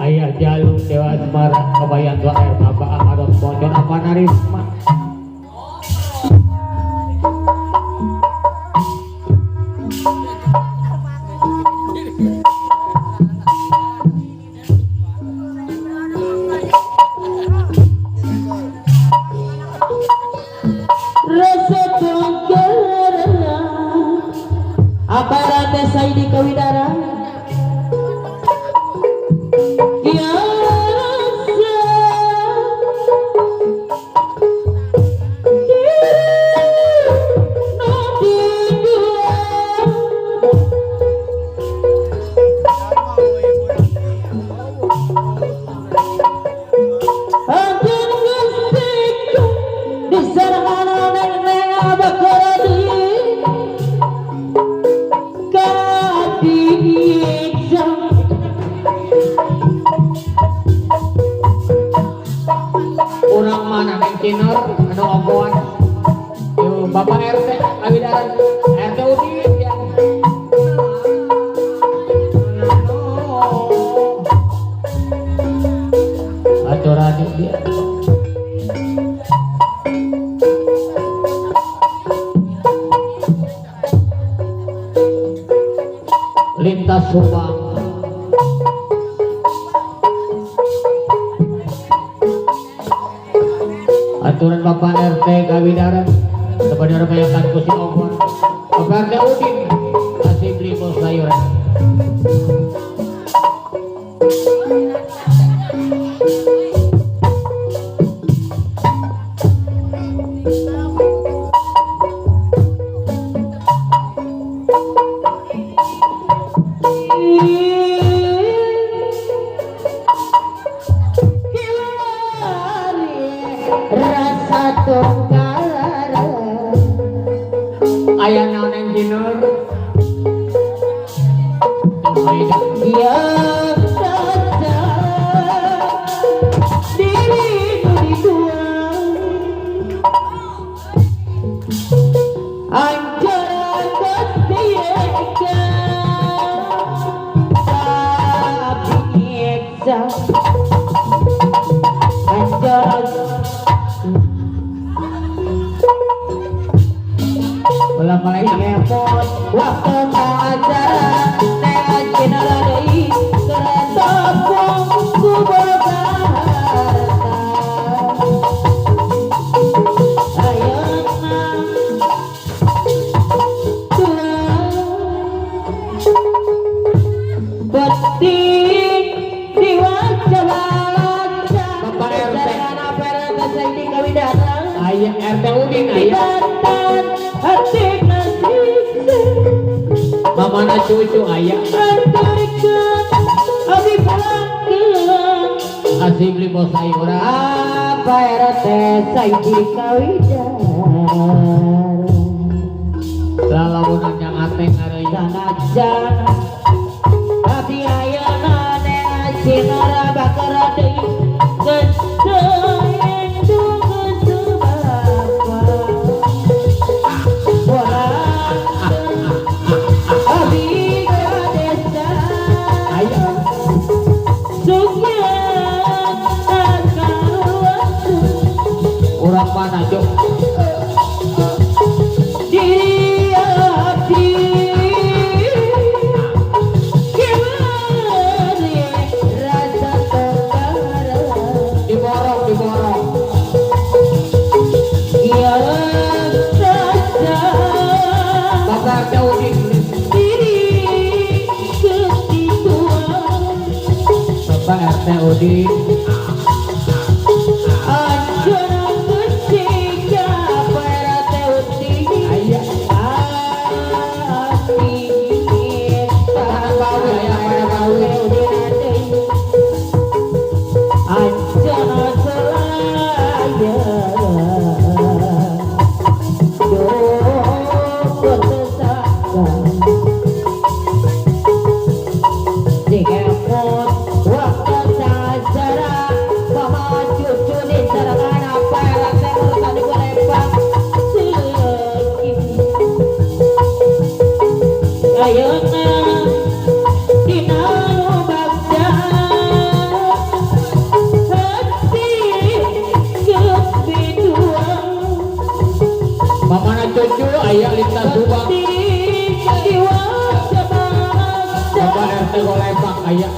Ayah jalung Dewa Semara kebayang dua air maba amarot pocon apa narisma rasa tongkara apa rata saya di kawidara ya rasa nanti dua akan gustiku diserahkan neng abakaradi kadiksa orang mana neng kinor anu ogoan yo bapak RT awidaran RT udin ya aturan dia lintas Subang aturan bapak RT kawidaran kepada rebayakan kusi ogon bapak RT udin kasih beli bos sayuran rasa tongkara ayah naon yang jinur ya rasa diriku dibuang ancaran ketiga tapi eksa ancaran belah malai ngepot waktu acara dengan kinara deui kereta ku boga harta ayeuna beting diwaca-waca Bapak RT. sarana perana saidi kawidara ayah RT udin ayah dibatan hati nasibse mamana cucu ayah antarikeun abi pulangkeun kasih beli bos sayuran apa RT saiki kawidar lalamunan yang ateng ngareuy sanajan tapi ayeuna neng cinara bakara deui gede indung geus bapa abi ka desa ayah sugeng akaluatu orang mana jok diri abdi gimana rasa tongkara diborong ya rasa bapak RT udin diri ketituan bapak RT udin anjuran ketiga perate uti ayah hati pada bau ayah pada bau anjuran selaya doa tersangka dikepot waktu ayah